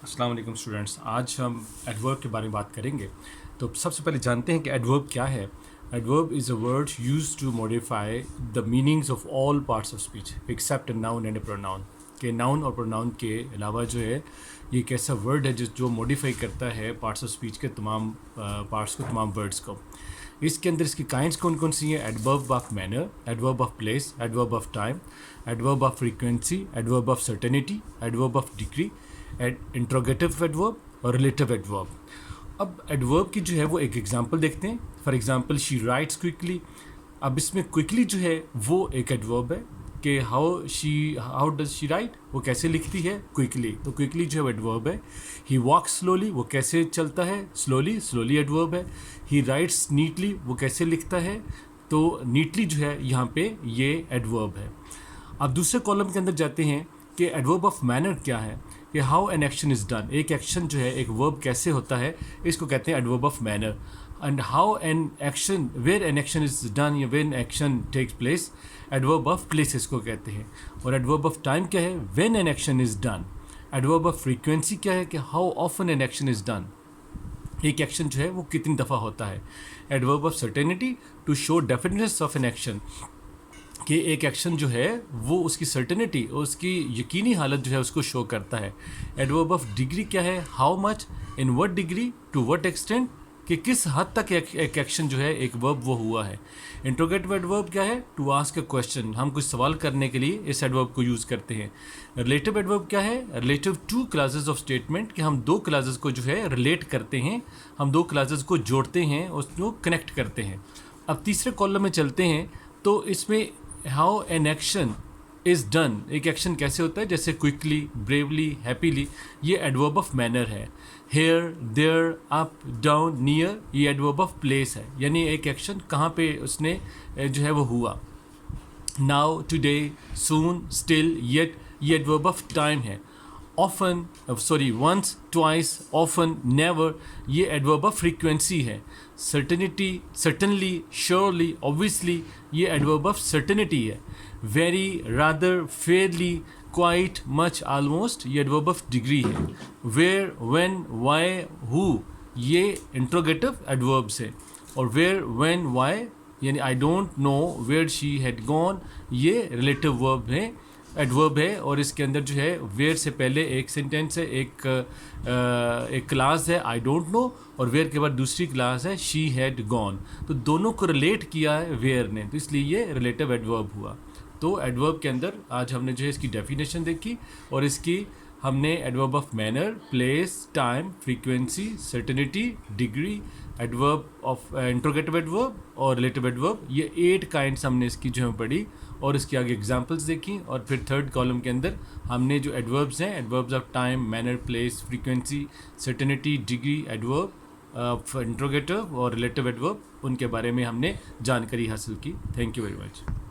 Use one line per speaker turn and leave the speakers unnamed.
अस्सलाम वालेकुम स्टूडेंट्स। आज हम एडवर्ब के बारे में बात करेंगे। तो सबसे पहले जानते हैं कि एडवर्ब क्या है। Adverb is a word used to modify the meanings of all parts of speech except a noun and a pronoun. के नाउन और प्रोनाउन के अलावा जो है ये एक ऐसा वर्ड है जो मॉडिफाई करता है पार्ट्स ऑफ स्पीच के तमाम पार्ट्स को, तमाम वर्ड्स को। इसके अंदर इसकी काइंड्स कौन कौन सी हैं? Adverb of manner, adverb of place, adverb of time, adverb of frequency, adverb of certainty, adverb of degree, interrogative adverb और रिलेटिव एडवर्ब। अब एडवर्ब की जो है वो एक एग्जांपल देखते हैं। For example she writes quickly. अब इसमें क्विकली जो है वो एक एडवर्ब है कि हाउ डज शी राइट, वो कैसे लिखती है क्विकली, तो क्विकली जो है एडवर्ब है। ही वॉक्स स्लोली, वो कैसे चलता है स्लोली, स्लोली एडवर्ब है। ही राइट्स नीटली, वो कैसे लिखता है, तो नीटली जो है यहाँ पे ये एडवर्ब है। अब दूसरे कॉलम के अंदर जाते हैं कि एडवर्ब ऑफ मैनर क्या है, कि how an action is done. एक एक्शन जो है, एक वर्ब कैसे होता है, इसको कहते हैं adverb of manner. And how an action, where an action is done या when action takes place, adverb of place इसको कहते हैं। और एडवर्ब ऑफ टाइम क्या है? When an action is done. Adverb of frequency क्या है? कि how often an action is done, एक एक्शन जो है वो कितनी दफ़ा होता है। Adverb of certainty, to show definiteness of an action, कि एक एक्शन जो है वो उसकी सर्टेनिटी, उसकी यकीनी हालत जो है उसको शो करता है। एडवर्ब ऑफ डिग्री क्या है? How much, in what degree, to what extent, कि किस हद तक एक एक्शन जो है, एक वर्ब वो हुआ है। इंट्रोगेटिव एडवर्ब क्या है? टू आस्क अ क्वेश्चन, हम कुछ सवाल करने के लिए इस एडवर्ब को यूज़ करते हैं। रिलेटिव एडवर्ब क्या है? Relative to classes of statement, कि हम दो क्लासेस को जो है रिलेट करते हैं, हम दो क्लासेस को जोड़ते हैं, उसको कनेक्ट करते हैं। अब तीसरे कॉलम में चलते हैं, तो इसमें how an action is done, एक एक्शन कैसे होता है, जैसे क्विकली, ब्रेवली, हैप्पीली, ये एडवर्ब ऑफ मैनर है। Here, there, up, down, near, ये एडवर्ब ऑफ प्लेस है, यानी एक एक्शन कहाँ पे उसने जो है वो हुआ। Now, today, soon, still, yet, ये एडवर्ब ऑफ टाइम है। Often, sorry, once, twice, often, never, ये एडवर्ब ऑफ फ्रीक्वेंसी है। सर्टेनिटी, सर्टनली, श्योरली, ऑब्वियसली, ये एडवर्ब ऑफ सर्टेनिटी है। Very, rather, fairly, quite, much, almost, ये एडवर्ब ऑफ डिग्री है। Where, when, why, who, ये interrogative adverbs है। और where, when, why, यानी I don't know where she had gone, ये relative verb है, एडवर्ब है। और इसके अंदर जो है वेयर से पहले एक सेंटेंस है, एक क्लास है आई डोंट नो, और वेयर के बाद दूसरी क्लास है शी हैड गॉन, तो दोनों को रिलेट किया है वेयर ने, तो इसलिए ये रिलेटिव एडवर्ब हुआ। तो एडवर्ब के अंदर आज हमने जो है इसकी डेफिनेशन देखी, और इसकी हमने adverb of manner, place, time, frequency, certainty, degree, adverb of interrogative adverb और रिलेटिव एडवर्ब, ये 8 काइंड्स हमने इसकी जो है पढ़ी, और इसके आगे एग्जांपल्स देखी। और फिर थर्ड कॉलम के अंदर हमने जो एडवर्ब्स हैं, adverbs of time, manner, place, frequency, certainty, degree, adverb of interrogative और रिलेटिव एडवर्ब, उनके बारे में हमने जानकारी हासिल की। Thank you very much.